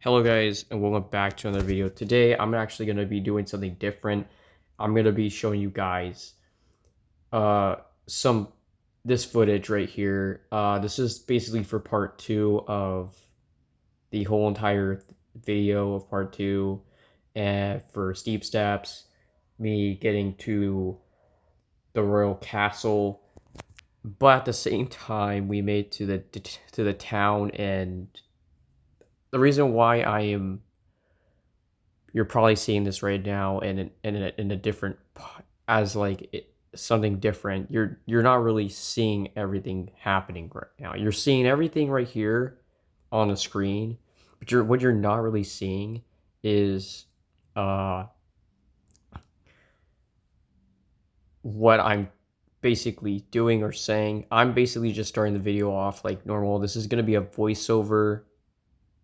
Hello guys, and welcome back to another video. Today I'm actually going to be doing something different. I'm going to be showing you guys uh some this footage right here. This is basically for part 2 of the whole entire video of part 2, and for steep steps, me getting to the royal castle, but at the same time we made to the town. And the reason why you're probably seeing this right now in a different, as like something different. You're not really seeing everything happening right now. You're seeing everything right here on the screen, but what you're not really seeing is uh what I'm basically doing or saying. I'm basically just starting the video off like normal. This is going to be a voiceover.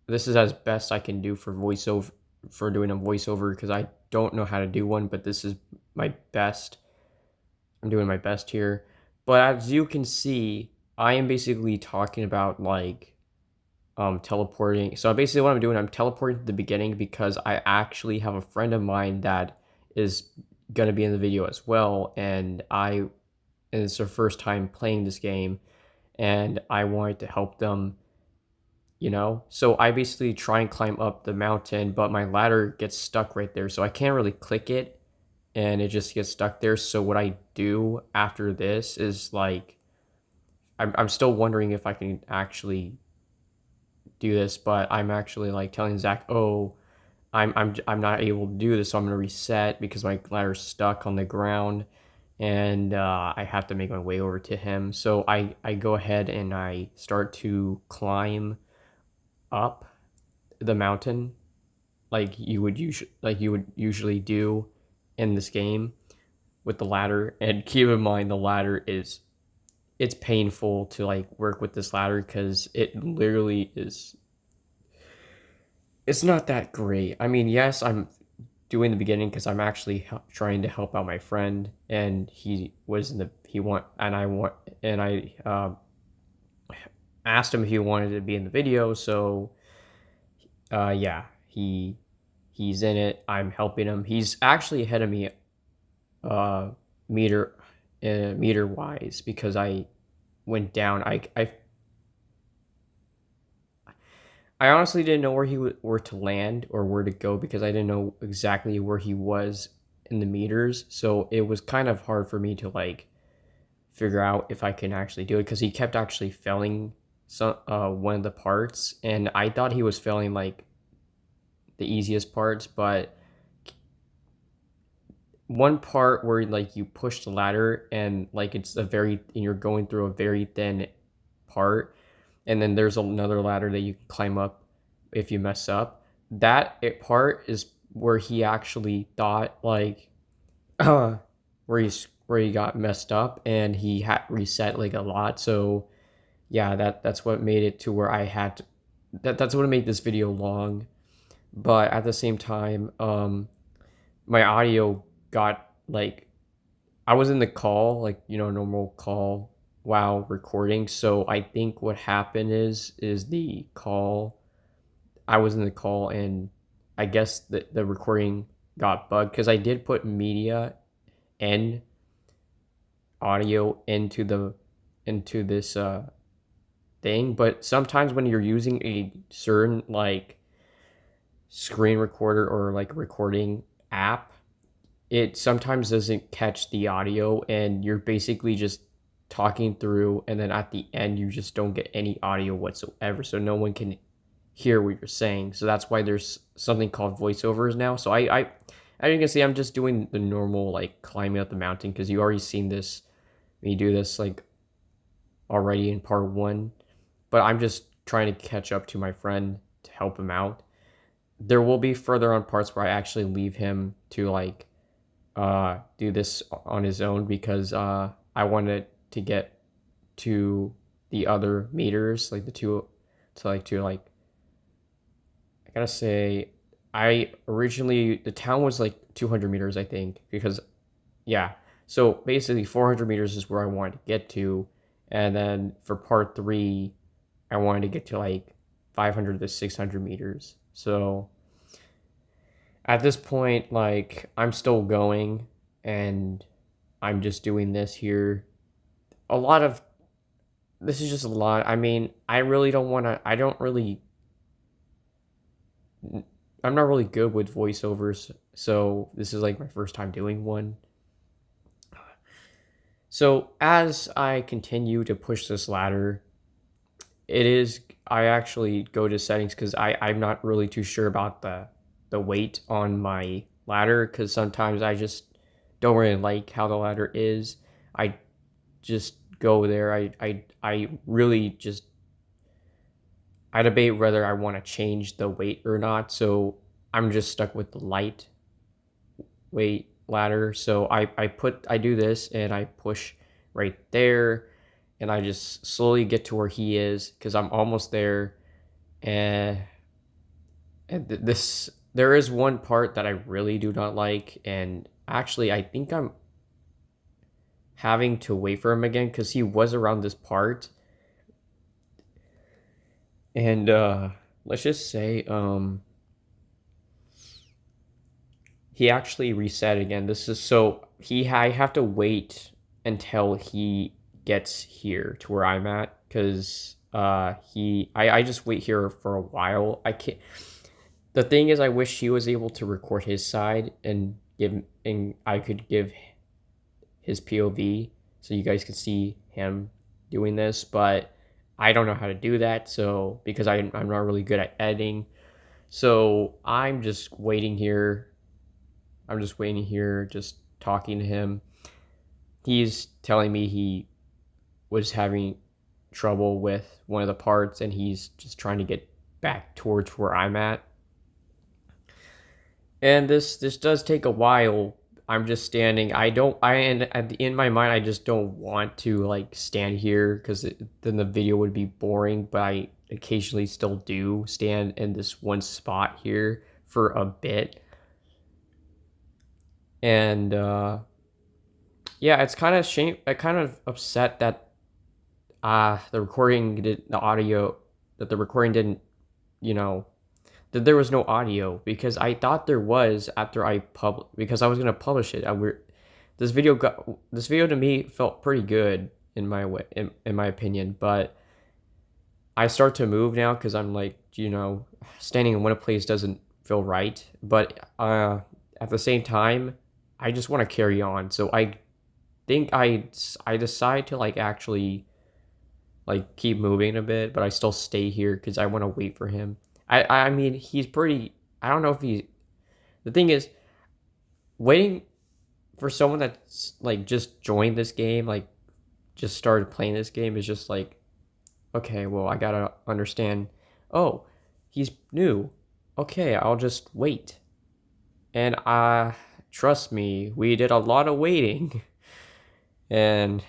This is as best I can do for voiceover, for doing a voiceover, because I don't know how to do one, but this is my best. I'm doing my best here. But as you can see, I am basically talking about like teleporting. So basically what I'm doing, I'm teleporting to the beginning because I actually have a friend of mine that is gonna be in the video as well, and it's their first time playing this game, and I wanted to help them, so I basically try and climb up the mountain, but my ladder gets stuck right there, so I can't really click it, and it just gets stuck there. So what I do after this is like, I'm still wondering if I can actually do this, but I'm actually like telling Zach, oh, I'm not able to do this, so I'm gonna reset because my ladder's stuck on the ground, and I have to make my way over to him. So I go ahead and I start to climb up the mountain like you would usually do in this game with the ladder. And keep in mind, the ladder is, it's painful to like work with this ladder because it literally is, it's not that great. I mean, yes, I'm doing the beginning because I'm actually trying to help out my friend, and he was in the he want and I want and I asked him if he wanted to be in the video. So yeah, he's in it. I'm helping him. He's actually ahead of me, uh, meter meter wise, because I went down. I honestly didn't know where where to land or where to go, because I didn't know exactly where he was in the meters. So it was kind of hard for me to like figure out if I can actually do it, because he kept actually failing some one of the parts, and I thought he was failing like the easiest parts, but one part where like you push the ladder and like and you're going through a very thin part, and then there's another ladder that you can climb up if you mess up. Part is where he actually thought like where he got messed up, and he had reset like a lot. So yeah, that's what made it to where I had to, that's what made this video long. But at the same time, my audio got like, I was in the call, like, normal call while recording. So I think what happened is the call, I was in the call, and I guess the recording got bugged because I did put media and audio into this thing. But sometimes when you're using a certain like screen recorder or like recording app, it sometimes doesn't catch the audio, and you're basically just talking through, and then at the end you just don't get any audio whatsoever, so no one can hear what you're saying. So that's why there's something called voiceovers now. So as you can see, I'm just doing the normal like climbing up the mountain, because you already seen this, me do this like already in part 1, but I'm just trying to catch up to my friend to help him out. There will be further on parts where I actually leave him to like do this on his own, because I wanted to get to the other meters, like the two, to like, I gotta say, I originally, the town was like 200 meters, I think, because yeah. So basically 400 meters is where I wanted to get to, and then for part 3, I wanted to get to like 500 to 600 meters. So at this point, like, I'm still going and I'm just doing this here. A lot of this is just a lot. I mean, I really don't want to, I'm not really good with voiceovers. So this is like my first time doing one. So as I continue to push this ladder, I actually go to settings because I'm not really too sure about the weight on my ladder, because sometimes I just don't really like how the ladder is. I just go there. I really just I debate whether I want to change the weight or not. So I'm just stuck with the light weight ladder. So I do this and I push right there, and I just slowly get to where he is because I'm almost there. And, this there is one part that I really do not like, and actually I think I'm having to wait for him again because he was around this part. And let's just say he actually reset again. This is so I have to wait until he gets here to where I'm at, because I just wait here for a while. I can't. The thing is, I wish he was able to record his side and I could give his POV so you guys could see him doing this, but I don't know how to do that. So because I'm not really good at editing, so I'm just waiting here. I'm just waiting here, just talking to him. He's telling me he was having trouble with one of the parts and he's just trying to get back towards where I'm at. And this does take a while. I'm just standing. I don't I and in my mind I just don't want to like stand here because then the video would be boring, but I occasionally still do stand in this one spot here for a bit. And yeah, it's kind of I kind of upset that the recording didn't, you know, that there was no audio, because I thought there was after because I was gonna publish it. This video to me felt pretty good in my way, in my opinion, but I start to move now because I'm like, standing in one place doesn't feel right. But at the same time, I just want to carry on. So I think I decide to like actually like keep moving a bit, but I still stay here because I want to wait for him. I mean, he's pretty. I don't know if he. The thing is, waiting for someone that's like just joined this game, like just started playing this game, is just like, okay, well, I gotta understand. Oh, he's new. Okay, I'll just wait. And trust me, we did a lot of waiting. And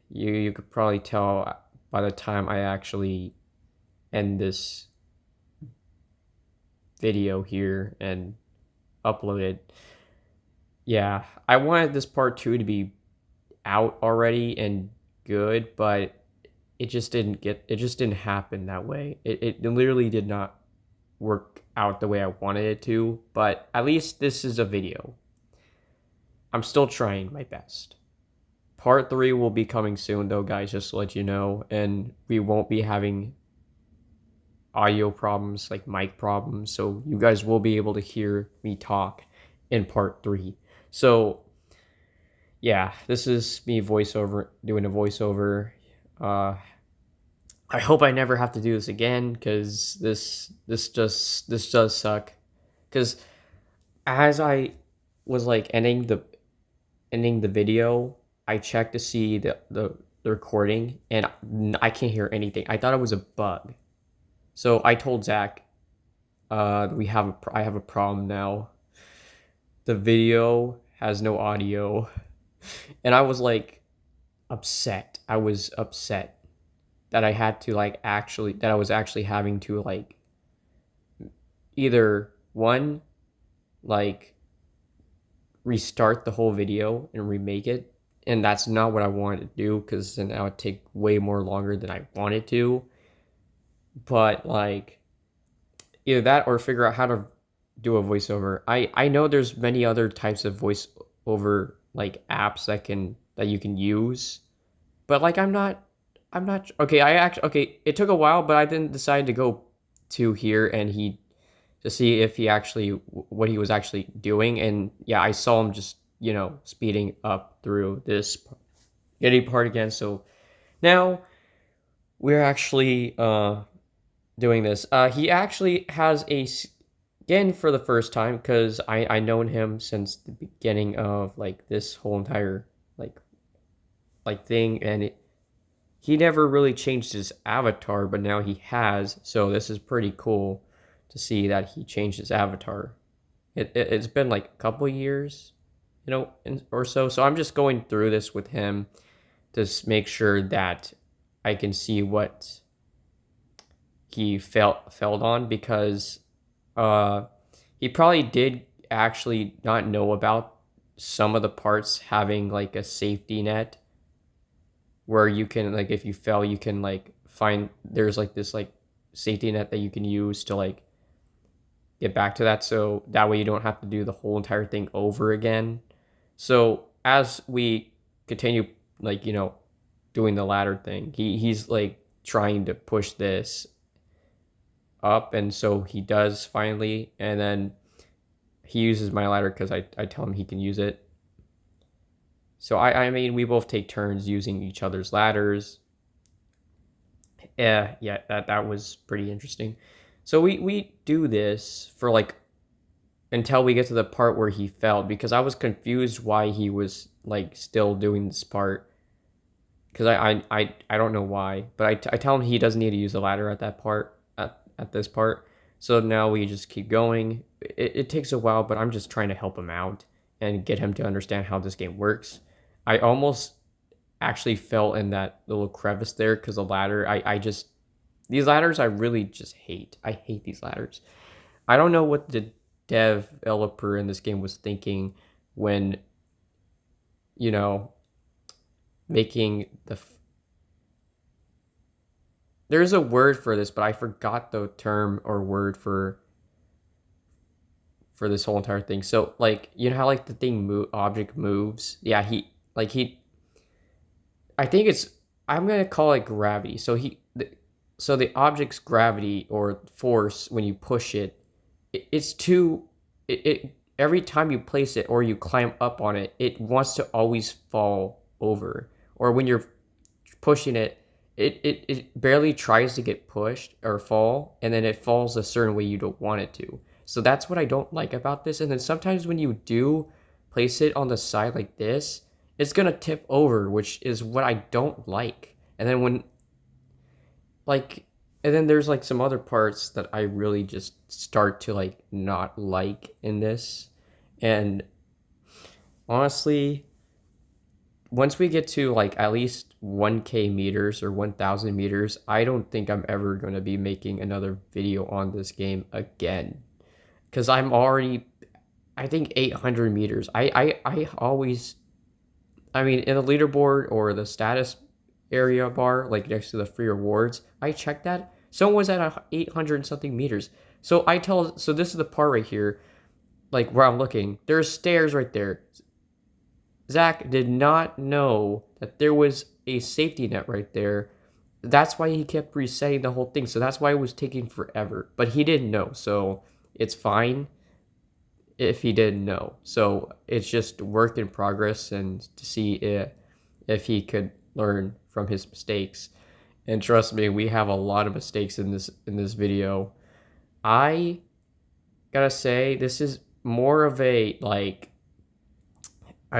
you could probably tell by the time I actually end this video here and upload it. Yeah, I wanted this part 2 to be out already and good, but it just didn't happen that way. It literally did not work out the way I wanted it to, but at least this is a video. I'm still trying my best. Part 3 will be coming soon though, guys, just to let you know, and we won't be having audio problems, like mic problems, so you guys will be able to hear me talk in part 3. So yeah, this is me doing a voiceover. I hope I never have to do this again, because this does suck. Because as I was like ending the video, I checked to see the recording, and I can't hear anything. I thought it was a bug, so I told Zach, I have a problem now. The video has no audio, and I was like upset. I was upset that I was actually having to like either one, like restart the whole video and remake it, and that's not what I wanted to do, because then that would take way more longer than I wanted to. But like either that or figure out how to do a voiceover. I know there's many other types of voiceover like apps that you can use, but like I'm not okay. I actually okay. It took a while, but I then decided to go to here and he to see if he actually what he was actually doing, and yeah, I saw him just speeding up through this getting part again. So now we're actually doing this. He actually has a skin for the first time because I known him since the beginning of like this whole entire like thing, and he never really changed his avatar, but now he has. So this is pretty cool to see that he changed his avatar. It's been like a couple years, or so. So I'm just going through this with him to make sure that I can see what he failed on because uh he probably did actually not know about some of the parts having like a safety net where you can like if you fail you can like find there's like this like safety net that you can use to like get back to that so that way you don't have to do the whole entire thing over again. So as we continue like doing the ladder thing, he's like trying to push this up, and so he does finally, and then he uses my ladder because I tell him he can use it. So I mean we both take turns using each other's ladders. Yeah, that was pretty interesting. So we do this for like until we get to the part where he failed because I was confused why he was like still doing this part because I don't know why, but I tell him he doesn't need to use the ladder at that part at this part. So now we just keep going. It takes a while, but I'm just trying to help him out and get him to understand how this game works. I almost actually fell in that little crevice there because the ladder I just these ladders I really just hate. I hate these ladders. I don't know what the developer in this game was thinking when you know making there's a word for this, but I forgot the term or word for this whole entire thing. So like how like the object moves. Yeah, he I think it's I'm gonna call it gravity. So the object's gravity or force when you push it, it's too it every time you place it or you climb up on it, it wants to always fall over. Or when you're pushing it, it barely tries to get pushed or fall, and then it falls a certain way you don't want it to. So that's what I don't like about this. And then sometimes when you do place it on the side like this, it's gonna tip over, which is what I don't like. And then like and then there's like some other parts that I really just start to like not like in this. And honestly, once we get to like at least 1k meters or 1000 meters, I don't think I'm ever going to be making another video on this game again because I'm already I think 800 meters. I always I mean in the leaderboard or the status area bar like next to the free rewards, I checked that someone was at 800 and something meters. So so this is the part right here like where I'm looking, there's stairs right there. Zach did not know that there was a safety net right there. That's why he kept resetting the whole thing. So that's why it was taking forever. But he didn't know. So it's fine if he didn't know. So it's just work in progress and to see if he could learn from his mistakes. And trust me, we have a lot of mistakes in this video. I gotta say, this is more of a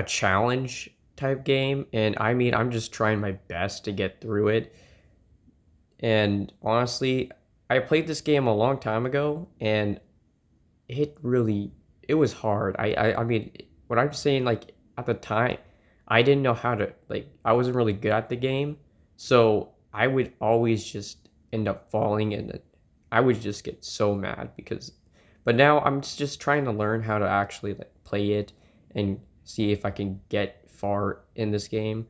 challenge type game, and I mean I'm just trying my best to get through it. And honestly, I played this game a long time ago and it was hard. I mean what I'm saying, like at the time I didn't know how to like I wasn't really good at the game, so I would always just end up falling and I would just get so mad because but now I'm just trying to learn how to actually like play it and see if I can get far in this game.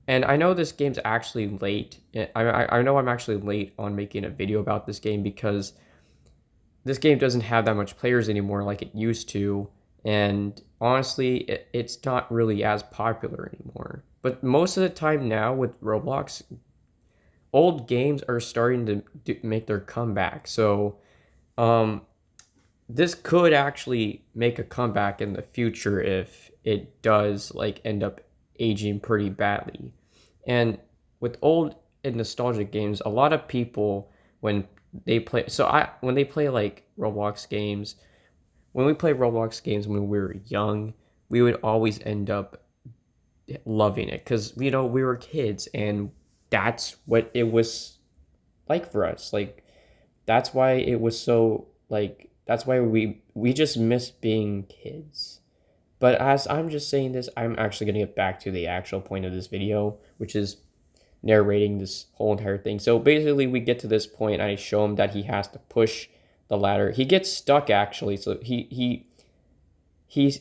And I know this game's actually late. I know I'm actually late on making a video about this game because this game doesn't have that much players anymore like it used to, and honestly, it's not really as popular anymore. But most of the time now with Roblox, old games are starting to make their comeback. So, um, this could actually make a comeback in the future if it does like end up aging pretty badly. And with old and nostalgic games, a lot of people when they play so I when they play like Roblox games, when we play Roblox games when we were young, we would always end up loving it because we were kids and that's what it was like for us. Like that's why it was so like that's why we just miss being kids. But as I'm just saying this, I'm actually going to get back to the actual point of this video, which is narrating this whole entire thing. So basically we get to this point, I show him that he has to push the ladder. He gets stuck actually, so he's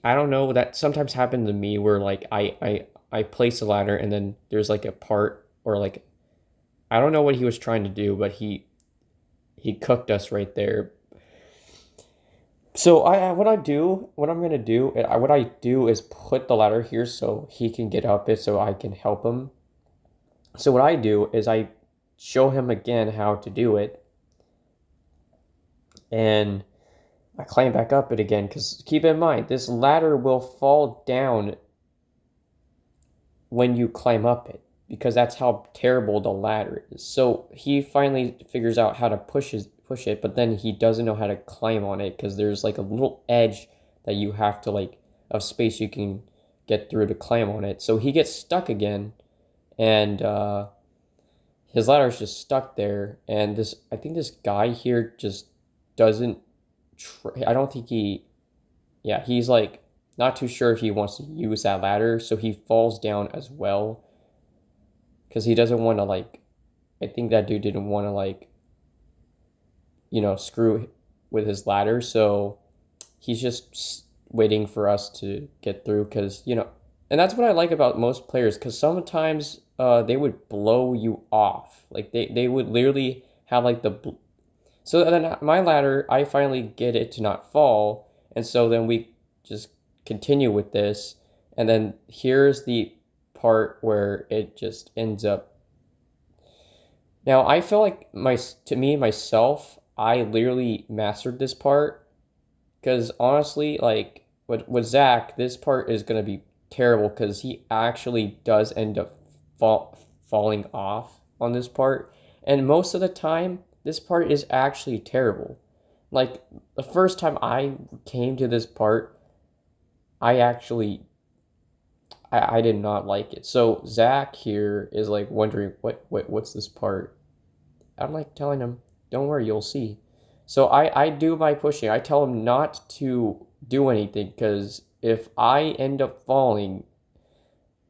I don't know, that sometimes happened to me where like I place the ladder and then there's like a part or like I don't know what he was trying to do, but he cooked us right there. So what I do is put the ladder here so he can get up it so I can help him. So what I do is I show him again how to do it, and I climb back up it again because keep in mind this ladder will fall down when you climb up it because that's how terrible the ladder is. So he finally figures out how to push it, but then he doesn't know how to climb on it because there's like a little edge that you have to like of space you can get through to climb on it. So he gets stuck again, and his ladder is just stuck there. And I think this guy here just doesn't. I don't think yeah, he's like not too sure if he wants to use that ladder, so he falls down as well because he doesn't want to like. I think that dude didn't want to like screw with his ladder, so he's just waiting for us to get through because and that's what I like about most players because sometimes they would blow you off, like they would literally have like so then my ladder, I finally get it to not fall, and so then we just continue with this, and then here's the part where it just ends up. Now I feel like myself, I literally mastered this part because honestly, like with Zach, this part is gonna be terrible because he actually does end up falling off on this part, and most of the time this part is actually terrible. Like the first time I came to this part, I actually I did not like it. So Zach here is like wondering what's this part. I'm like telling him, don't worry, you'll see. So I do my pushing. I tell him not to do anything because if I end up falling,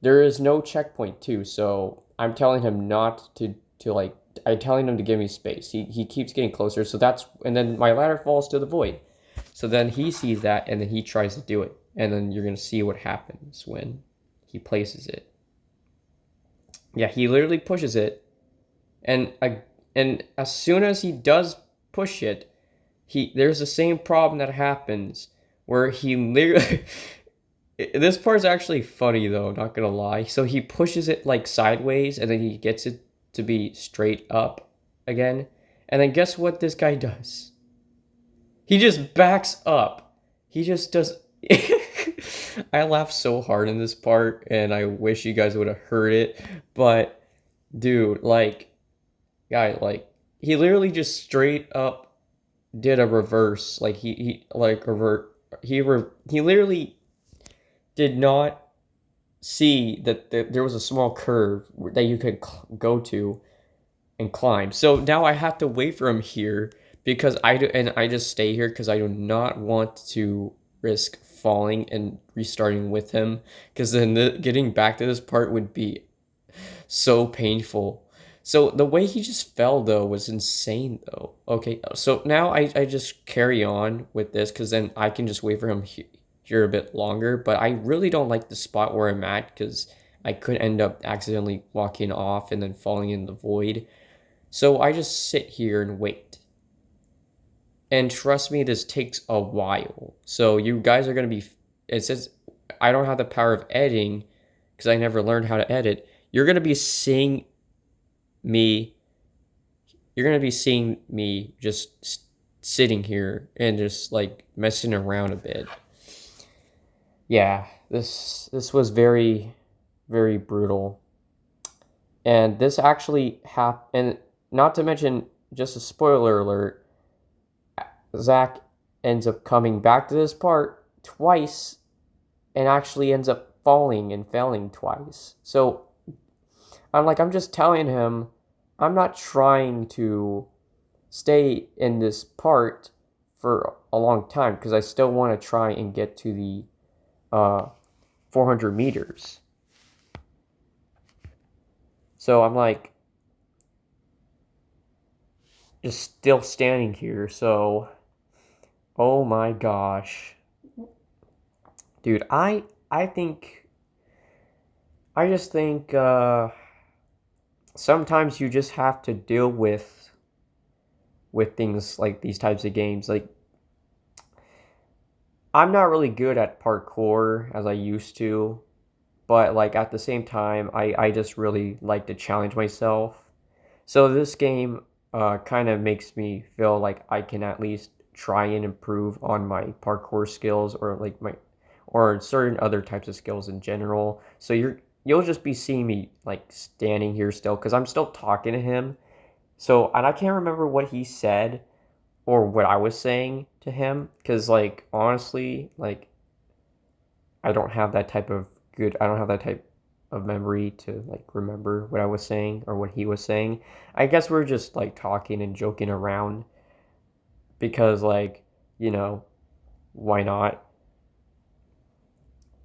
there is no checkpoint too. So I'm telling him not to like I'm telling him to give me space. He keeps getting closer. So and then my ladder falls to the void. So then he sees that and then he tries to do it. And then you're gonna see what happens when he places it. Yeah, he literally pushes it, and as soon as he does push it, there's the same problem that happens where he literally. This part's actually funny though, not gonna lie. So he pushes it like sideways, and then he gets it to be straight up again, and then guess what this guy does? He just backs up. He just does. I laughed so hard in this part, and I wish you guys would have heard it. But, dude, like, guy, like, he literally just straight up did a reverse. Like, he like, he literally did not see that there was a small curve that you could go to and climb. So now I have to wait for him here because I just stay here because I do not want to risk falling and restarting with him because then getting back to this part would be so painful. So the way he just fell though was insane though. Okay, so now I just carry on with this because then I can just wait for him here a bit longer. But I really don't like the spot where I'm at because I could end up accidentally walking off and then falling in the void. So I just sit here and wait. And trust me, this takes a while. So you guys are going to be, it says, I don't have the power of editing because I never learned how to edit. You're going to be seeing me, you're going to be seeing me just sitting here and just like messing around a bit. Yeah, this was very, very brutal. And this actually happened, and not to mention, just a spoiler alert, Zach ends up coming back to this part twice and actually ends up falling and failing twice. So I'm just telling him, I'm not trying to stay in this part for a long time because I still want to try and get to the 400 meters. So I'm like, just still standing here. So, oh my gosh. Dude, I think I just think sometimes you just have to deal with things like these types of games. Like I'm not really good at parkour as I used to, but like at the same time I just really like to challenge myself. So this game kind of makes me feel like I can at least try and improve on my parkour skills or like my or certain other types of skills in general. So you'll just be seeing me like standing here still because I'm still talking to him. So and I can't remember what he said or what I was saying to him because like honestly like I don't have that type of memory to like remember what I was saying or what he was saying. I guess we're just like talking and joking around because like, you know, why not?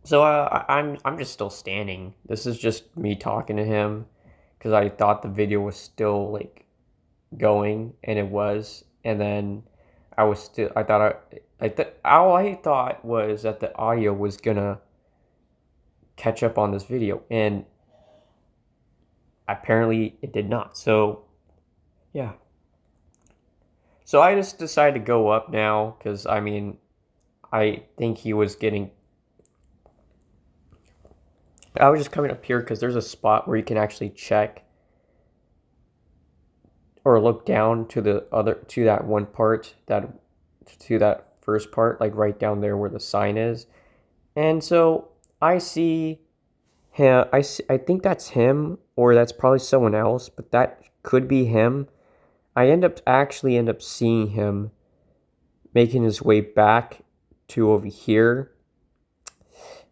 So I'm just still standing. This is just me talking to him because I thought the video was still like going and it was, and then I thought all I thought was that the audio was gonna catch up on this video, and apparently it did not. So yeah. So I just decided to go up now because I mean I think he was getting. I was just coming up here because there's a spot where you can actually check or look down to the other to that one part to that first part, like right down there where the sign is. And so I see him. I think that's him, or that's probably someone else, but that could be him. End up seeing him making his way back to over here,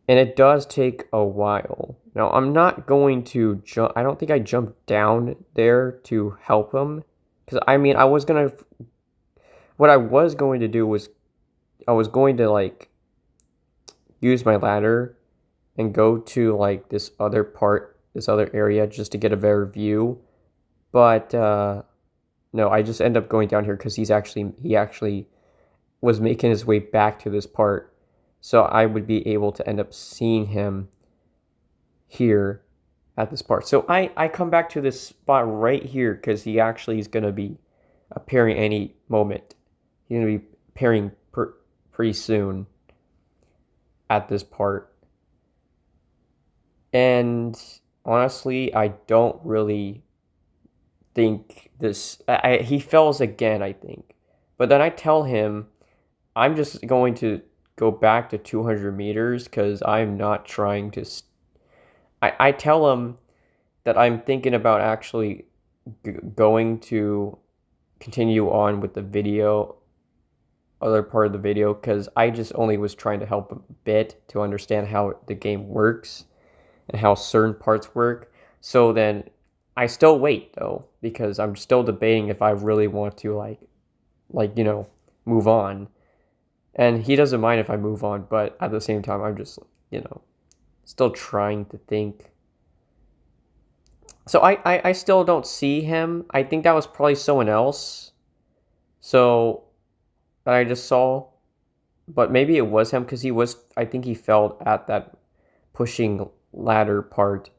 and it does take a while. Now I'm not going to jump. I don't think I jumped down there to help him because I mean I was gonna. What I was going to do was I was going to like use my ladder and go to like this other area just to get a better view. But no, I just end up going down here because he actually was making his way back to this part, so I would be able to end up seeing him here at this part. So I come back to this spot right here because he actually is going to be appearing any moment. He's going to be appearing pretty soon at this part. And honestly, I don't really think he fails again, I think. But then I tell him I'm just going to go back to 200 meters because I'm not trying to. I tell him that I'm thinking about actually going to continue on with the video, other part of the video, because I just only was trying to help a bit to understand how the game works and how certain parts work. So then I still wait though because I'm still debating if I really want to you know, move on. And he doesn't mind if I move on, but at the same time I'm just, you know, still trying to think. So I still don't see him. I think that was probably someone else. So that I just saw, but maybe it was him because I think he fell at that pushing ladder part.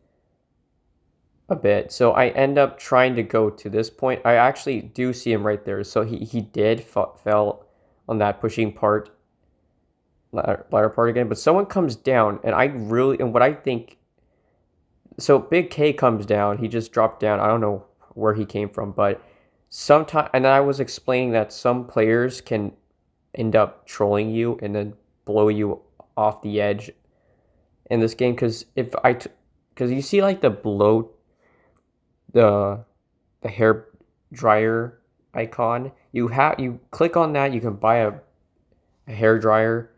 a bit. So I end up trying to go to this point. I actually do see him right there. So he did fell on that pushing part, ladder part again. But someone comes down, and what I think. So Big K comes down. He just dropped down. I don't know where he came from, but sometimes, and I was explaining that some players can end up trolling you and then blow you off the edge in this game. Because you see like the the hair dryer icon. You click on that. You can buy a hair dryer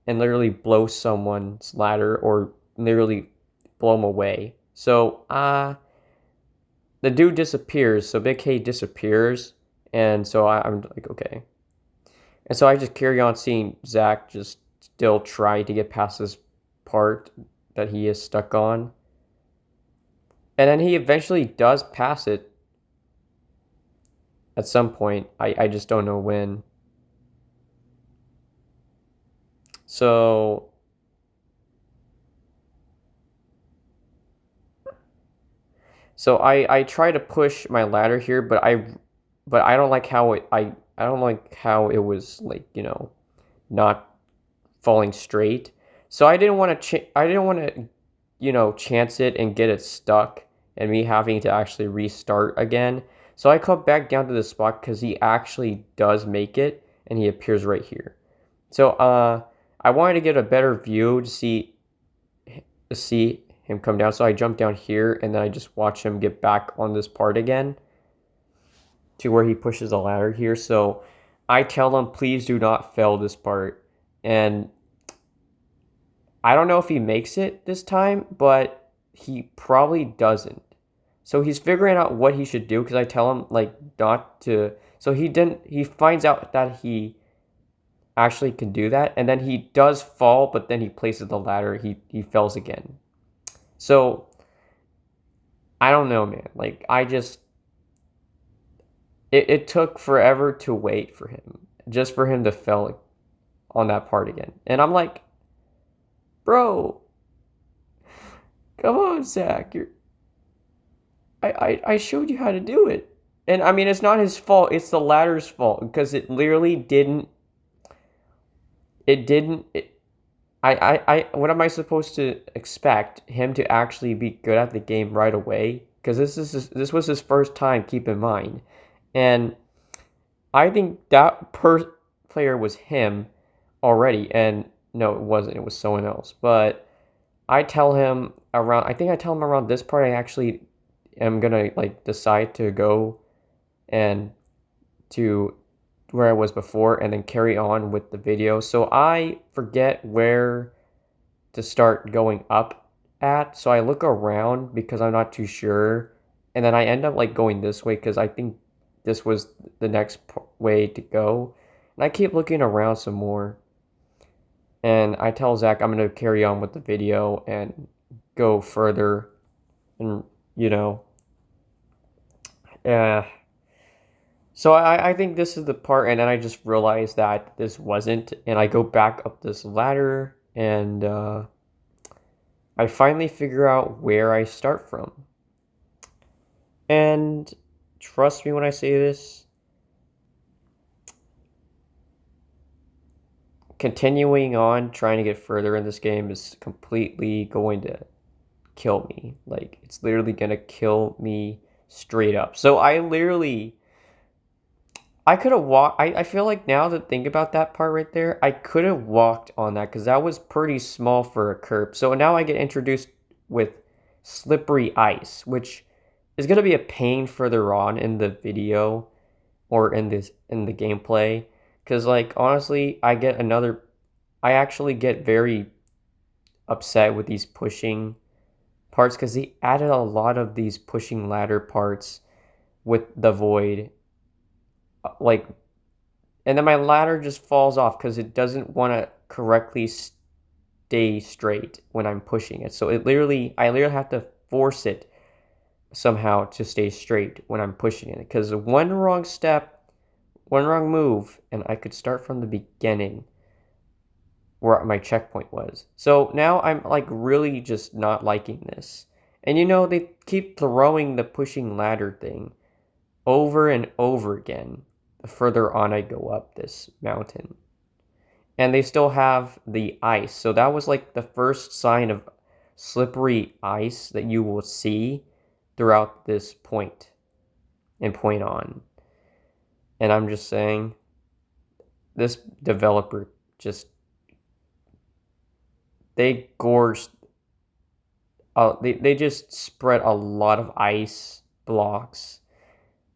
and literally blow someone's ladder or literally blow them away. So the dude disappears. So Big K disappears, and so I'm like, okay. And so I just carry on seeing Zach just still try to get past this part that he is stuck on. And then he eventually does pass it at some point. I just don't know when. So I try to push my ladder here, but I don't like how I don't like how it was like, not falling straight. So I didn't want to chance it and get it stuck and me having to actually restart again. So I come back down to the spot because he actually does make it and he appears right here. So I wanted to get a better view to see him come down. So I jump down here and then I just watch him get back on this part again to where he pushes the ladder here. So I tell him, please do not fail this part. And I don't know if he makes it this time, but he probably doesn't. So he's figuring out what he should do because I tell him like not to. So he finds out that he actually can do that, and then he does fall, but then he places the ladder. He falls again. So I don't know, man. Like it took forever to wait for him, just for him to fail on that part again. And I'm like, bro, come on, Zach. I showed you how to do it. And I mean, it's not his fault. It's the ladder's fault because it literally didn't. It didn't. What am I supposed to expect him to actually be good at the game right away? Because this was his first time. Keep in mind, and I think that player was him already. And no, it wasn't. It was someone else. But I tell him around. I think I tell him around this part. I actually am gonna like decide to go and to where I was before and then carry on with the video. So I forget where to start going up at. So I look around because I'm not too sure. And then I end up like going this way because I think this was the next way to go. And I keep looking around some more. And I tell Zach I'm going to carry on with the video and go further. And, uh, so I think this is the part, and then I just realized that this wasn't, and I go back up this ladder, and I finally figure out where I start from. And trust me when I say this, continuing on trying to get further in this game is completely going to kill me. Like, it's literally going to kill me straight up. So I could have walked. I feel like now to think about that part right there, I could have walked on that because that was pretty small for a curb. So now I get introduced with slippery ice, which is going to be a pain further on in the video or in the gameplay. Because like honestly, I actually get very upset with these pushing parts because they added a lot of these pushing ladder parts with the void. Like, and then my ladder just falls off because it doesn't want to correctly stay straight when I'm pushing it. So I literally have to force it somehow to stay straight when I'm pushing it. Because one wrong step, one wrong move, and I could start from the beginning where my checkpoint was. So now I'm like really just not liking this. And they keep throwing the pushing ladder thing over and over again the further on I go up this mountain. And they still have the ice. So that was like the first sign of slippery ice that you will see throughout this point and point on. And I'm just saying, this developer just, they gorged, they just spread a lot of ice blocks.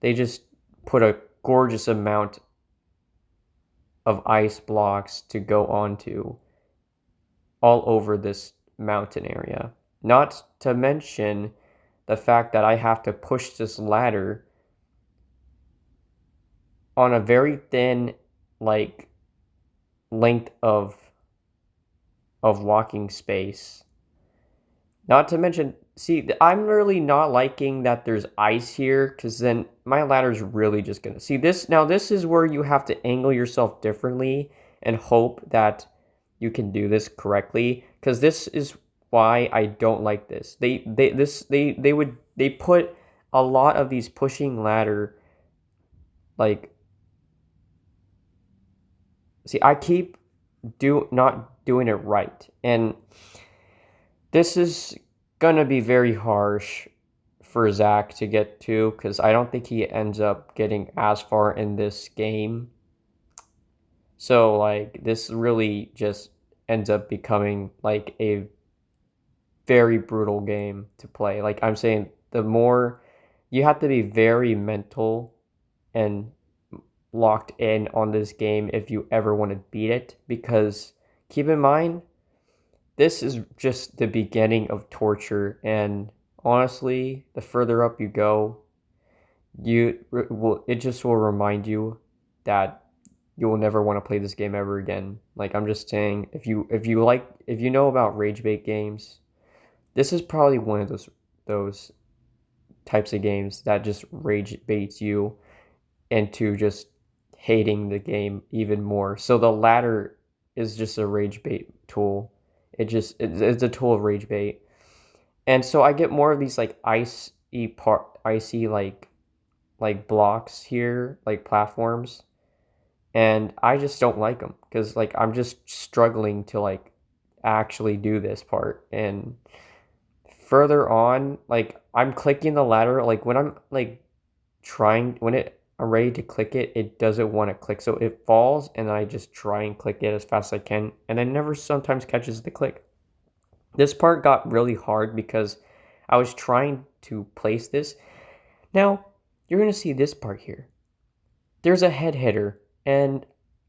They just put a gorgeous amount of ice blocks to go onto all over this mountain area. Not to mention the fact that I have to push this ladder on a very thin, like, length of walking space. Not to mention, see, I'm really not liking that there's ice here, because then my ladder's really just gonna see this. Now, this is where you have to angle yourself differently and hope that you can do this correctly, because this is why I don't like this. They put a lot of these pushing ladder, like, see, I keep not doing it right, and this is gonna be very harsh for Zach to get to, because I don't think he ends up getting as far in this game. So, like, this really just ends up becoming like a very brutal game to play. Like I'm saying, the more you have to be very mental and locked in on this game if you ever want to beat it, because keep in mind, this is just the beginning of torture, and honestly, the further up you go, it just will remind you that you will never want to play this game ever again. Like, I'm just saying, if you know about rage bait games, this is probably one of those types of games that just rage baits you into just hating the game even more. So the ladder is just a rage bait tool. It's a tool of rage bait. And so I get more of these like icy like blocks here, like platforms, and I just don't like them, because like I'm just struggling to like actually do this part. And further on, like, I'm clicking the ladder, like when I'm like I'm ready to click it, it doesn't want to click, so it falls, and I just try and click it as fast as I can, and I never sometimes catches the click. This part got really hard because I was trying to place this. Now, you're going to see this part here. There's a head hitter, and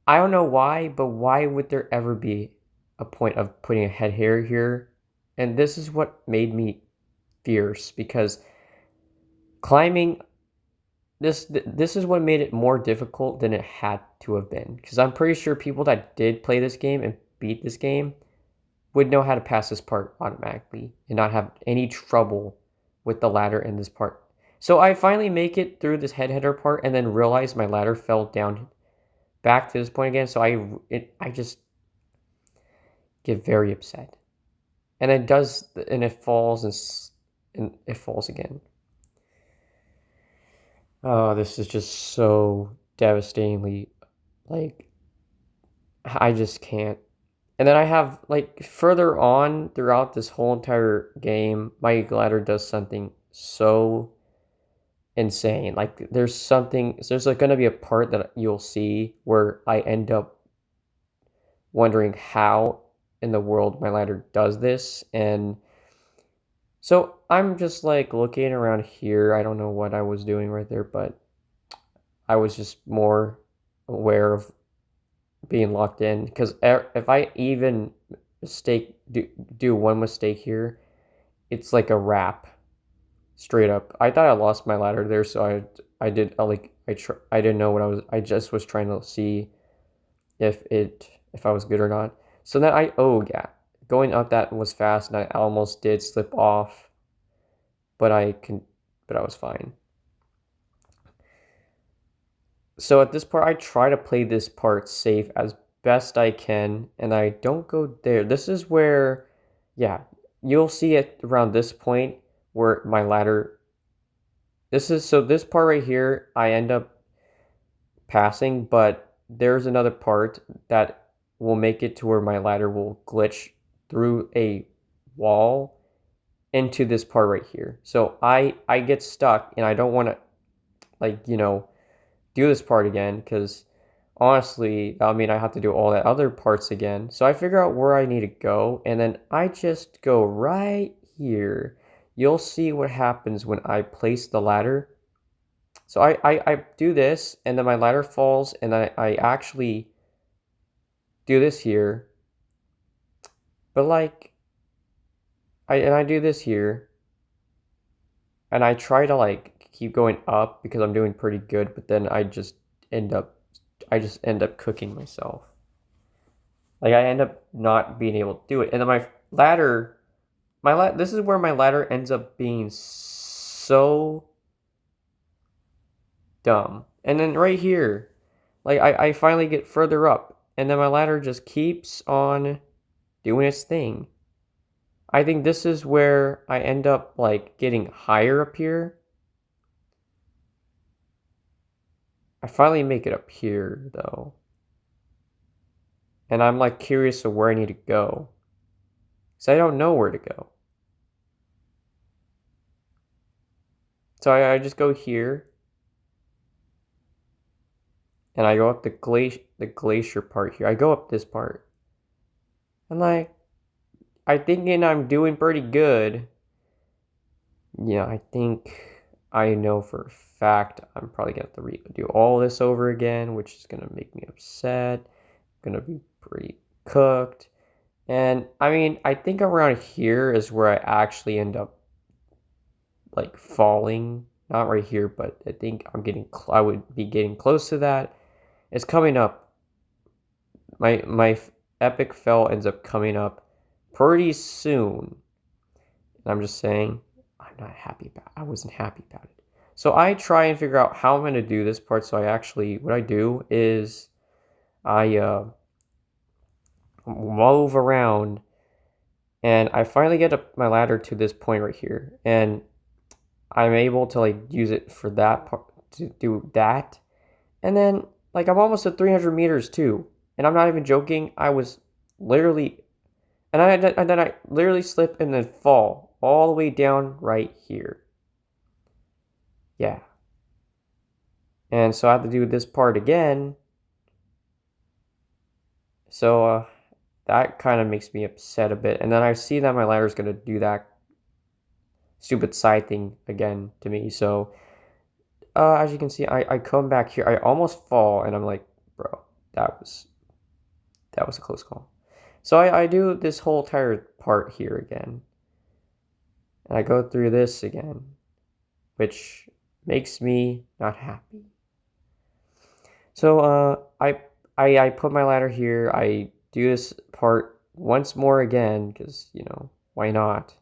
I don't know why, but why would there ever be a point of putting a head hitter here? And this is what made me fierce, because climbing this is what made it more difficult than it had to have been, because I'm pretty sure people that did play this game and beat this game would know how to pass this part automatically and not have any trouble with the ladder in this part. So I finally make it through this head hitter part, and then realize my ladder fell down back to this point again. So I just get very upset, and it falls, and it falls again. Oh, this is just so devastatingly, like, I just can't. And then I have, like, further on throughout this whole entire game, my ladder does something so insane. Like, there's like going to be a part that you'll see where I end up wondering how in the world my ladder does this. And so I'm just like looking around here. I don't know what I was doing right there, but I was just more aware of being locked in, because if I even do one mistake here, it's like a wrap, straight up. I thought I lost my ladder there, so I didn't know what I just was trying to see if I was good or not. So then yeah, going up that was fast, and I almost did slip off, but I was fine. So at this part, I try to play this part safe as best I can, and I don't go there. This is where, yeah, you'll see it around this point where my ladder, this part right here, I end up passing, but there's another part that will make it to where my ladder will glitch through a wall into this part right here. So I get stuck and I don't want to, like, do this part again, because honestly, I mean, I have to do all that other parts again. So I figure out where I need to go, and then I just go right here. You'll see what happens when I place the ladder. So I do this, and then my ladder falls, and then I actually do this here. But like, I do this here, and I try to like keep going up because I'm doing pretty good, but then end up I just end up cooking myself. Like I end up not being able to do it. And then my ladder, this is where my ladder ends up being so dumb. And then right here, like I finally get further up, and then my ladder just keeps on doing its thing. I think this is where I end up like getting higher up here. I finally make it up here though. And I'm like curious of where I need to go. So I don't know where to go. So I just go here. And I go up the glacier part here. I go up this part. And like, I thinking I'm doing pretty good. Yeah, I think I know for a fact I'm probably gonna have to redo all this over again, which is gonna make me upset. Gonna be pretty cooked. And I mean, I think around here is where I actually end up like falling. Not right here, but I think I would be getting close to that. It's coming up. My epic fail ends up coming up pretty soon. And I'm just saying, I wasn't happy about it. So I try and figure out how I'm going to do this part. So what I do is I move around, and I finally get up my ladder to this point right here. And I'm able to like use it for that part, to do that. And then like I'm almost at 300 meters too. And I'm not even joking. I was literally, and then I literally slip and then fall all the way down right here. Yeah. And so I have to do this part again. So that kind of makes me upset a bit. And then I see that my ladder is going to do that stupid side thing again to me. So as you can see, I come back here. I almost fall, and I'm like, bro, that was a close call. So I do this whole entire part here again. And I go through this again, which makes me not happy. So I put my ladder here. I do this part once more again because, why not?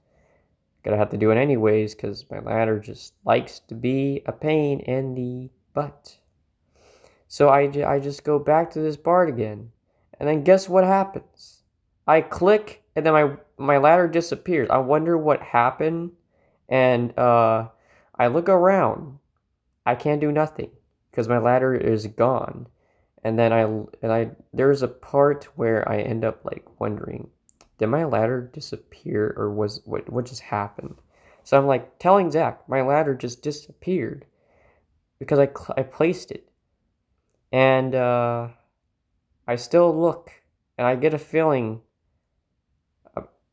Gonna have to do it anyways because my ladder just likes to be a pain in the butt. So I just go back to this part again. And then guess what happens? I click, and then my ladder disappears. I wonder what happened. And I look around. I can't do nothing because my ladder is gone. And then there's a part where I end up like wondering, did my ladder disappear, or what just happened? So I'm like telling Zach, my ladder just disappeared because I placed it. And I still look, and I get a feeling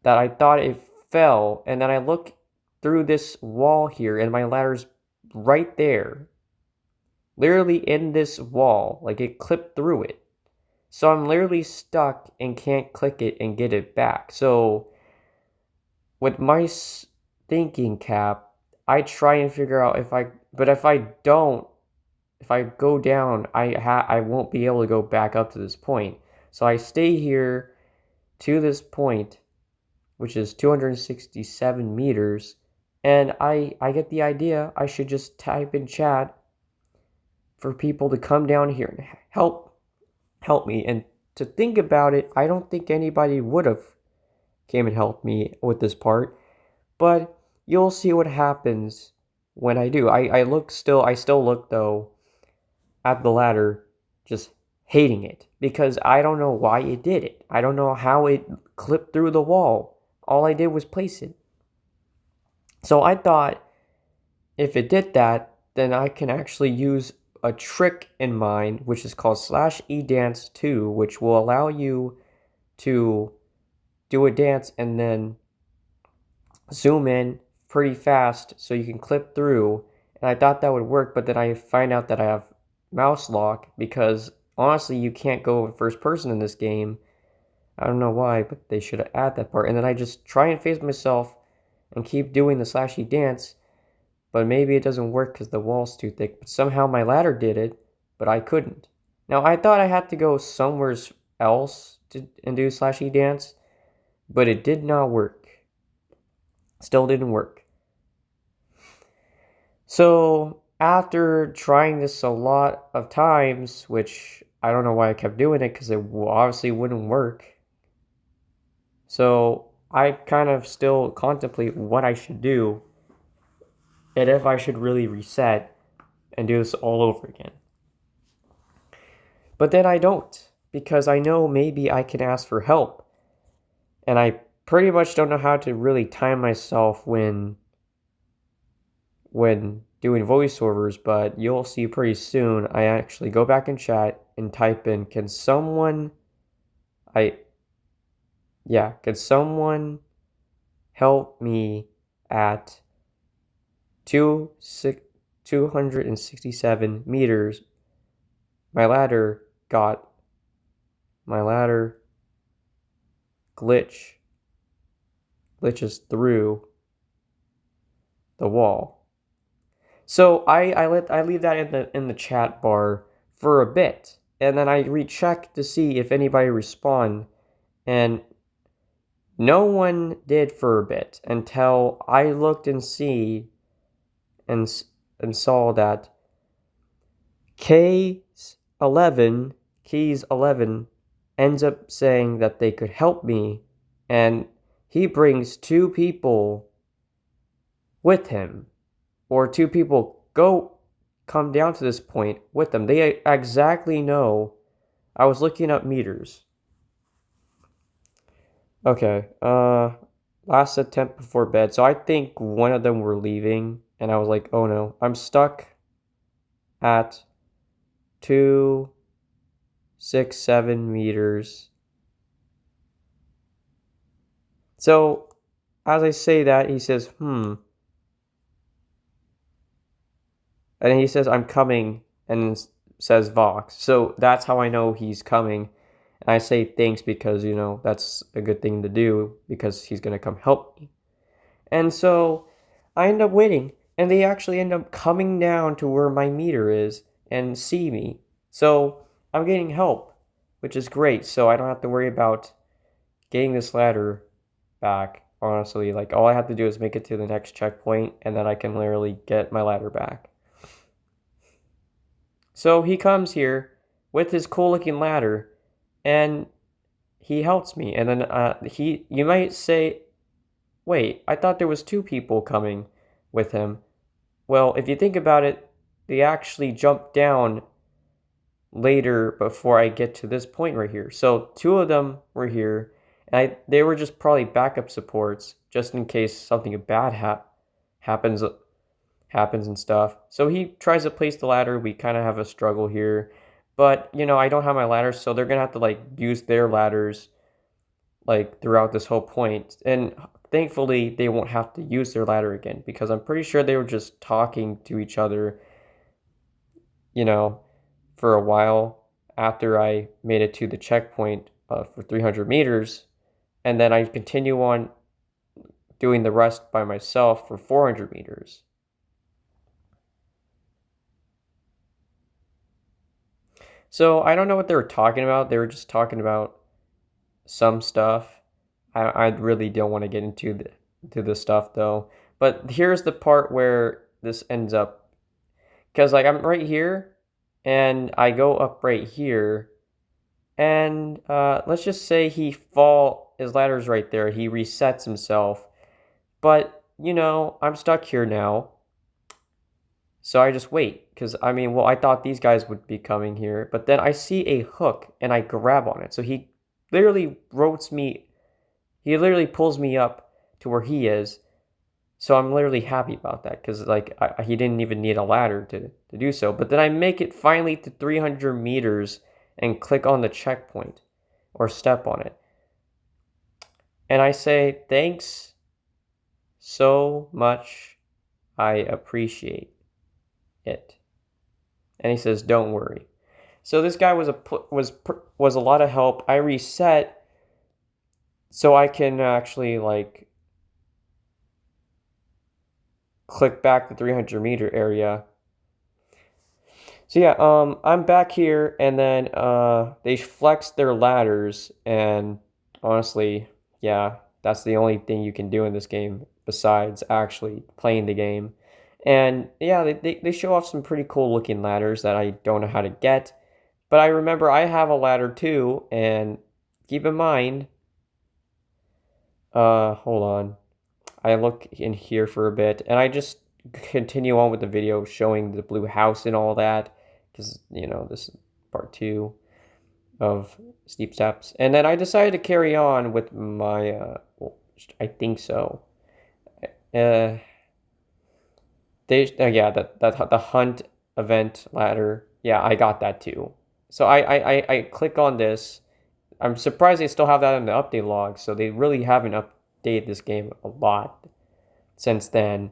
that I thought it fell, and then I look through this wall here, and my ladder's right there. Literally in this wall, like it clipped through it. So I'm literally stuck and can't click it and get it back. So with my thinking cap, I try and figure out if I go down, I won't be able to go back up to this point. So I stay here to this point, which is 267 meters, and I get the idea I should just type in chat for people to come down here and help me. And to think about it, I don't think anybody would have came and helped me with this part. But you'll see what happens when I do. I still look though at the ladder, just hating it because I don't know why it did it. I don't know how it clipped through the wall. All I did was place it. So I thought if it did that, then I can actually use a trick in mind, which is called /e dance 2, which will allow you to do a dance and then zoom in pretty fast so you can clip through. And I thought that would work, but then I find out that I have mouse lock because honestly, you can't go first person in this game. I don't know why, but they should have added that part. And then I just try and face myself and keep doing the /e dance, but maybe it doesn't work because the wall's too thick. But somehow my ladder did it, but I couldn't. Now I thought I had to go somewhere else and do /e dance, but it did not work. Still didn't work. So after trying this a lot of times, which I don't know why I kept doing it because it obviously wouldn't work. So I kind of still contemplate what I should do and if I should really reset and do this all over again. But then I don't because I know maybe I can ask for help. And I pretty much don't know how to really time myself when doing voiceovers, but you'll see pretty soon I actually go back in chat and type in can someone help me at 267 meters. My ladder glitches through the wall. So I leave that in the chat bar for a bit, and then I recheck to see if anybody respond, and no one did for a bit until I looked and saw that keys 11 ends up saying that they could help me, and he brings two people with him, or two people come down to this point with them. They exactly know. I was looking up meters. Okay, last attempt before bed. So I think one of them were leaving, and I was like, oh no, I'm stuck at 267 meters. So as I say that, he says, and he says, I'm coming, and says Vox. So that's how I know he's coming. And I say thanks because, that's a good thing to do because he's going to come help me. And so I end up waiting, and they actually end up coming down to where my meter is and see me. So I'm getting help, which is great. So I don't have to worry about getting this ladder back. Honestly, like all I have to do is make it to the next checkpoint, and then I can literally get my ladder back. So he comes here with his cool looking ladder, and he helps me. And then you might say, wait, I thought there was two people coming with him. Well, if you think about it, they actually jumped down later before I get to this point right here. So two of them were here, and they were just probably backup supports just in case something bad happens and stuff. So he tries to place the ladder. We kind of have a struggle here, but I don't have my ladders, so they're gonna have to use their ladders throughout this whole point. And thankfully they won't have to use their ladder again because I'm pretty sure they were just talking to each other, for a while after I made it to the checkpoint for 300 meters. And then I continue on doing the rest by myself for 400 meters. So I don't know what they were talking about. They were just talking about some stuff. I really don't want to get into this stuff though. But here's the part where this ends up. Because I'm right here, and I go up right here. And let's just say his ladder's right there. He resets himself. But you know, I'm stuck here now. So I just wait, because I mean, well, I thought these guys would be coming here, but then I see a hook and I grab on it. So literally ropes me, he literally pulls me up to where he is. So I'm literally happy about that, because like he didn't even need a ladder to do so. But then I make it finally to 300 meters and click on the checkpoint or step on it. And I say, thanks so much. I appreciate it. And he says, don't worry. So this guy was a lot of help. I reset so I can actually like click back the 300-meter area. So yeah, I'm back here, and then they flex their ladders, and honestly, yeah, that's the only thing you can do in this game besides actually playing the game. And yeah, they show off some pretty cool looking ladders that I don't know how to get. But I remember I have a ladder too, and keep in mind, hold on. I look in here for a bit, and I just continue on with the video showing the blue house and all that, because, you know, this is part 2 of Steep Steps. And then I decided to carry on with my, well, I think so. Uh, yeah, that the hunt event ladder. Yeah, I got that too. So I click on this. I'm surprised they still have that in the update log. So they really haven't updated this game a lot since then.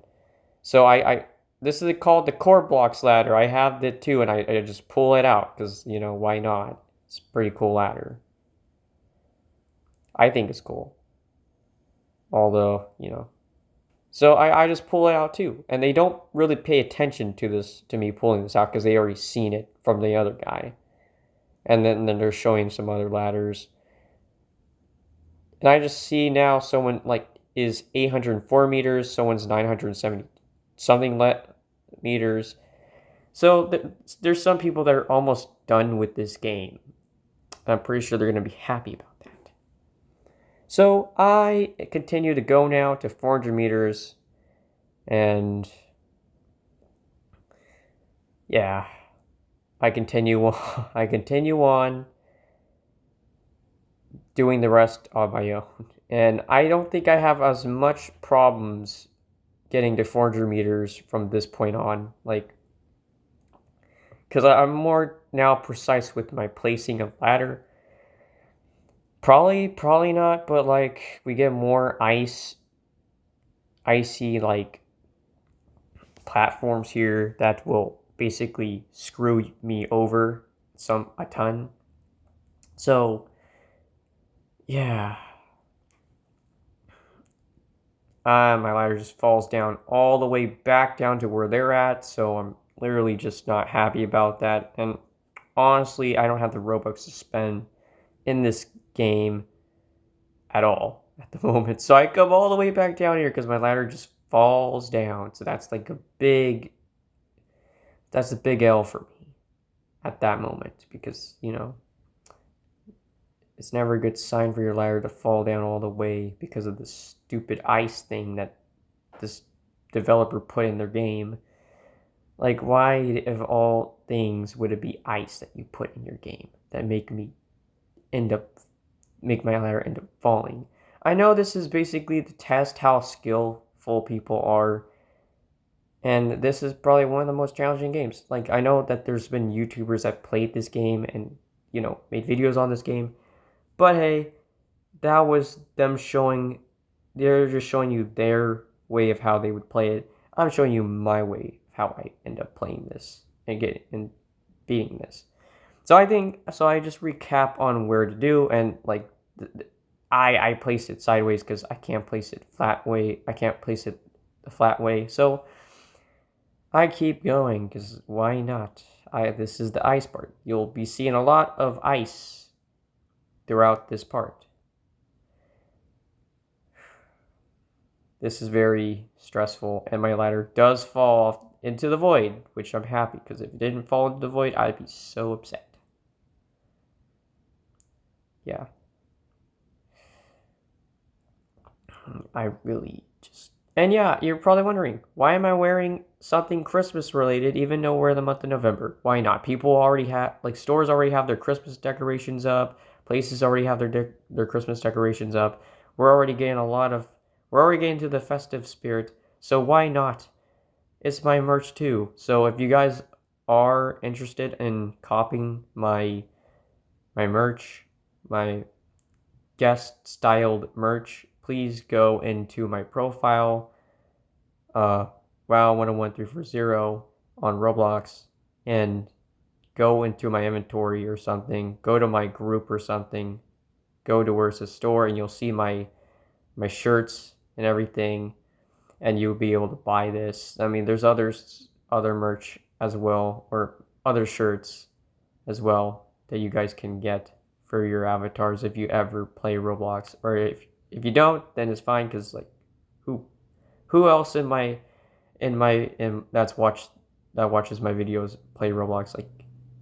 So this is called the core blocks ladder. I have it too, and I just pull it out because, you know, why not? It's a pretty cool ladder. I think it's cool. Although, you know. So I just pull it out too. And they don't really pay attention to me pulling this out, because they already seen it from the other guy. And then they're showing some other ladders. And I just see now someone like is 804 meters, someone's 970 something meters. So there's some people that are almost done with this game. I'm pretty sure they're going to be happy about that. So I continue to go now to 400 meters, and yeah, I continue on, I continue on doing the rest on my own. And I don't think I have as much problems getting to 400 meters from this point on, like, because I'm more now precise with my placing of ladder. Probably not, but like we get more icy like platforms here that will basically screw me over a ton. So yeah, my ladder just falls down all the way back down to where they're at. So I'm literally just not happy about that. And honestly, I don't have the Robux to spend in this game at all at the moment. So I come all the way back down here because my ladder just falls down. So that's like that's a big L for me at that moment, because, you know, it's never a good sign for your ladder to fall down all the way because of the stupid ice thing that this developer put in their game. Like, why, of all things, would it be ice that you put in your game that make my ladder end up falling? I know this is basically to test how skillful people are, and this is probably one of the most challenging games. Like, I know that there's been YouTubers that played this game and, you know, made videos on this game, but hey, that was them they're just showing you their way of how they would play it. I'm showing you my way of how I end up playing this and beating this. So I just recap on where to do, and like I placed it sideways because I can't place it flat way. I can't place it the flat way. So I keep going because why not? This is the ice part. You'll be seeing a lot of ice throughout this part. This is very stressful, and my ladder does fall into the void, which I'm happy, because if it didn't fall into the void, I'd be so upset. Yeah. I really just And yeah, you're probably wondering, why am I wearing something Christmas related even though we're in the month of November? Why not? People already have, like, stores already have their Christmas decorations up. Places already have their Christmas decorations up. We're already getting we're already getting to the festive spirit. So why not? It's my merch too. So if you guys are interested in copying my merch, my guest styled merch, please go into my profile, wow101340 on Roblox, and go into my inventory or something, go to my group or something, go to where it's a store, and you'll see my shirts and everything, and you'll be able to buy this. I mean, there's other merch as well, or other shirts as well that you guys can get for your avatars if you ever play Roblox. Or if you don't, then it's fine, because like who who else in that watches my videos play Roblox? Like,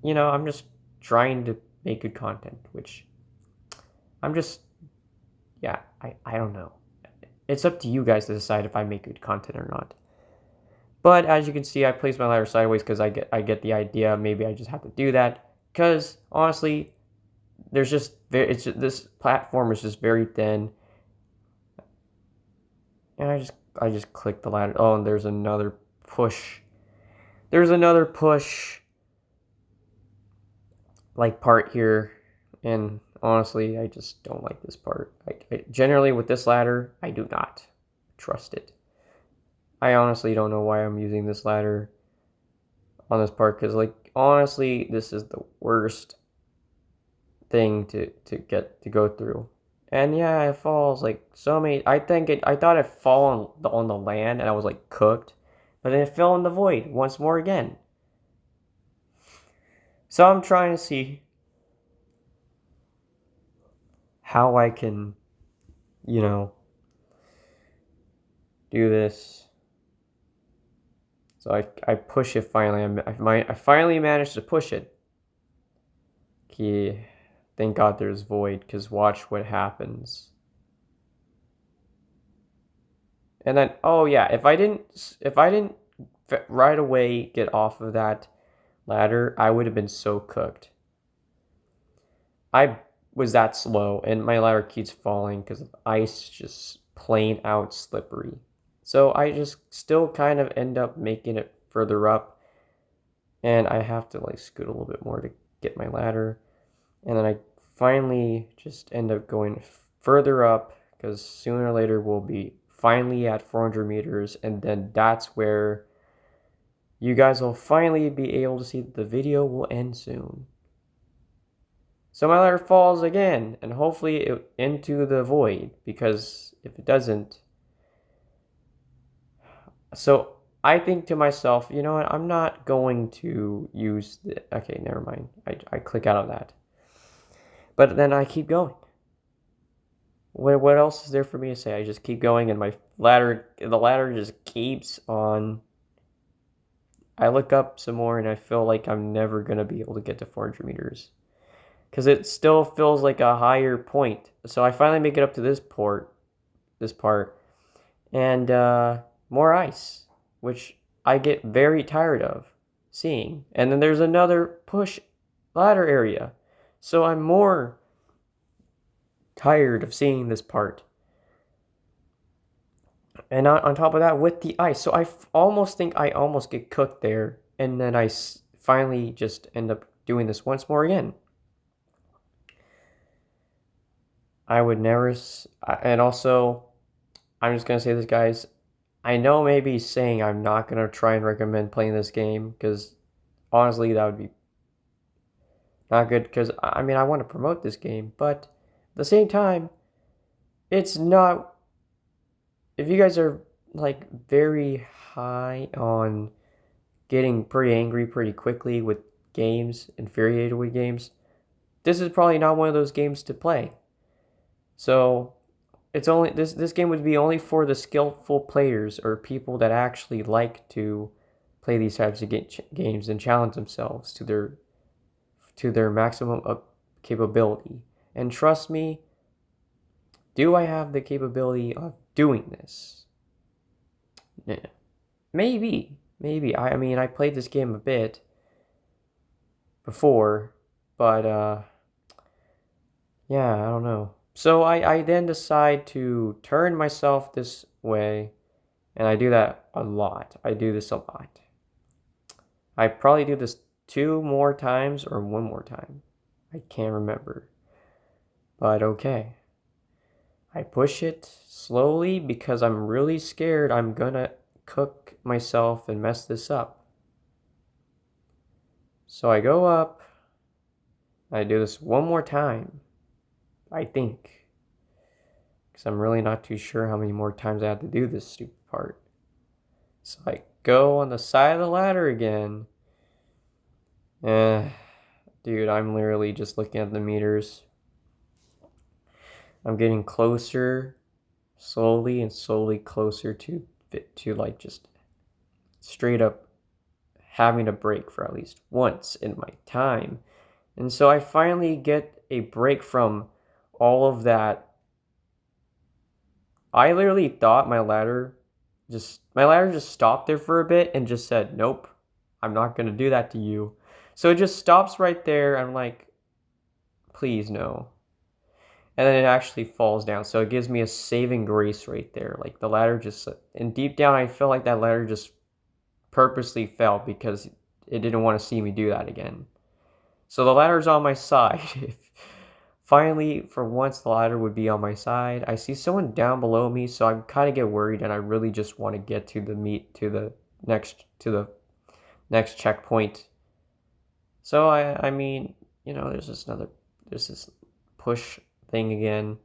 I'm just trying to make good content, which I'm just, yeah, I don't know. It's up to you guys to decide if I make good content or not. But as you can see, I placed my ladder sideways because I get the idea. Maybe I just have to do that because honestly, this platform is just very thin, and I just clicked the ladder. Oh, and there's another push. There's another push like part here, and honestly, I just don't like this part. I generally with this ladder, I do not trust it. I honestly don't know why I'm using this ladder on this part, because like honestly, this is the worst thing to go through. And yeah, it falls like so many. I thought it fall on the land and I was like cooked, but then it fell in the void once more again. So I'm trying to see how I can, you know, do this. So I push it finally. I finally managed to push it. Okay, thank God there's void, because watch what happens. And then, oh yeah, if I didn't right away get off of that ladder, I would have been so cooked. I was that slow, and my ladder keeps falling because of ice, just plain out slippery. So I just still kind of end up making it further up, and I have to like scoot a little bit more to get my ladder. And then I finally just end up going further up, because sooner or later we'll be finally at 400 meters, and then that's where you guys will finally be able to see that the video will end soon. So my ladder falls again, and hopefully into the void, because if it doesn't, so I think to myself, you know what, I'm not going to use okay, never mind. I click out of that. But then I keep going. What else is there for me to say? I just keep going, and the ladder just keeps on. I look up some more, and I feel like I'm never going to be able to get to 400 meters, because it still feels like a higher point. So I finally make it up to this part, and more ice, which I get very tired of seeing. And then there's another push ladder area, so I'm more tired of seeing this part. And on top of that, with the ice, so I almost think I almost get cooked there, and then I finally just end up doing this once more again. I would never, and also, I'm just gonna say this, guys. I know maybe saying I'm not gonna try and recommend playing this game, because honestly, that would be not good. Because I mean, I want to promote this game, but at the same time, it's not. If you guys are like very high on getting pretty angry pretty quickly with games, infuriated with games, this is probably not one of those games to play. So it's only this game would be only for the skillful players, or people that actually like to play these types of games and challenge themselves to their maximum capability. And trust me, do I have the capability of doing this? Yeah. Maybe. I mean, I played this game a bit before, but yeah, I don't know. So I then decide to turn myself this way, and I do that a lot. I do this a lot. I probably do this 2 more times or 1 more time. I can't remember. But okay. I push it slowly because I'm really scared I'm gonna cook myself and mess this up. So I go up. I do this 1 more time. I think. Because I'm really not too sure how many more times I have to do this stupid part. So I go on the side of the ladder again. Dude, I'm literally just looking at the meters. I'm getting closer, slowly and slowly closer to like just straight up having a break for at least once in my time. And so I finally get a break from all of that. I literally thought my ladder just stopped there for a bit and just said, "Nope, I'm not going to do that to you." So it just stops right there. I'm like, "Please no." And then it actually falls down. So it gives me a saving grace right there. Like the ladder just, and deep down, I feel like that ladder just purposely fell because it didn't want to see me do that again. So the ladder's on my side. Finally, for once, the ladder would be on my side. I see someone down below me, so I kind of get worried, and I really just want to get to the next checkpoint. So I mean, there's this push thing again.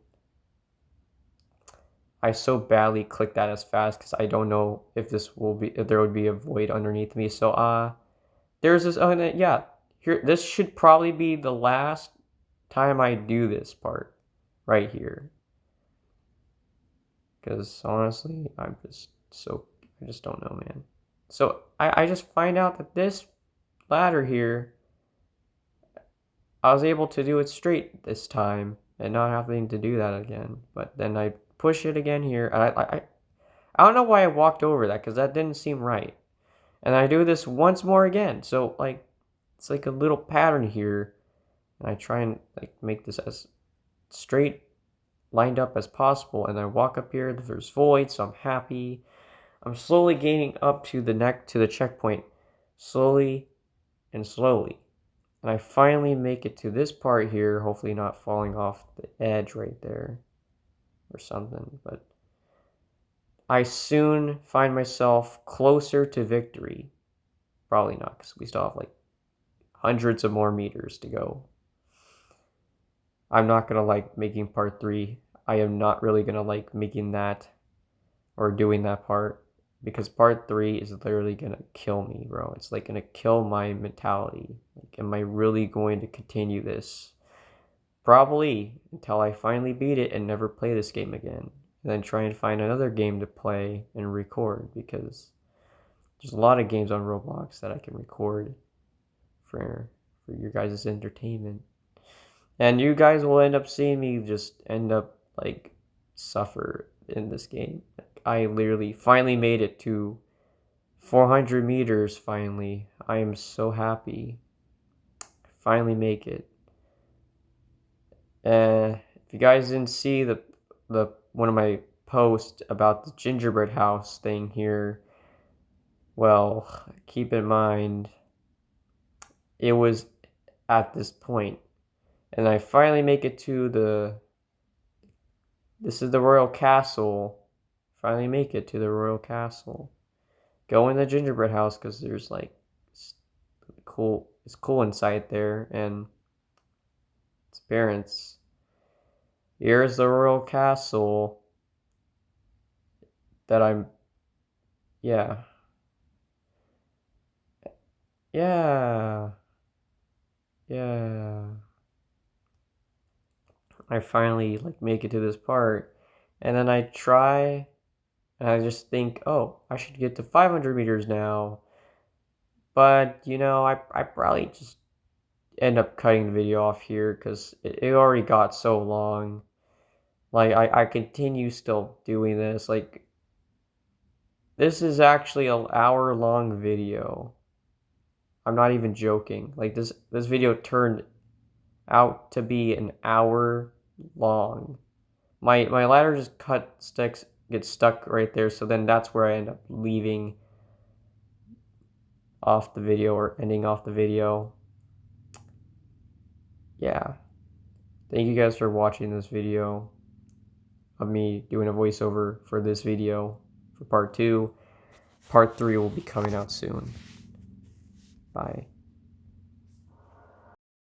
I so badly clicked that as fast because I don't know if there would be a void underneath me. So there's this. Oh, yeah. Here, this should probably be the last time I do this part right here. Because honestly, I just don't know, man. So I just find out that this ladder here, I was able to do it straight this time and not having to do that again. But then I push it again here. I don't know why I walked over that because that didn't seem right. And I do this once more again. So like it's like a little pattern here. And I try and like make this as straight lined up as possible. And I walk up here, there's void, so I'm happy. I'm slowly gaining up to the checkpoint. Slowly and slowly. And I finally make it to this part here, hopefully not falling off the edge right there or something. But I soon find myself closer to victory. Probably not, because we still have like hundreds of more meters to go. I'm not going to like making part 3. I am not really going to like making that or doing that part because part 3 is literally going to kill me, bro. It's like going to kill my mentality. Like, am I really going to continue this? Probably until I finally beat it and never play this game again. And then try and find another game to play and record because there's a lot of games on Roblox that I can record for your guys' entertainment. And you guys will end up seeing me just end up like suffer in this game. Like, I literally finally made it to 400 meters finally. I am so happy. Finally make it. If you guys didn't see the one of my posts about the gingerbread house thing here, well, keep in mind it was at this point. And I finally make it to this is the royal castle. Finally make it to the royal castle. Go in the gingerbread house because there's like it's cool inside there and its parents. Here's the royal castle that I'm yeah. Yeah. Yeah. I finally like make it to this part and then I try and I just think, "Oh, I should get to 500 meters now." But, I probably just end up cutting the video off here because it already got so long. Like, I continue still doing this. Like, This is actually an hour-long video. I'm not even joking. Like this video turned out to be an hour long. My ladder just gets stuck right there, so then that's where I end up leaving off the video or ending off the video. Yeah. Thank you guys for watching this video of me doing a voiceover for this video for part 2. Part 3 will be coming out soon. Bye.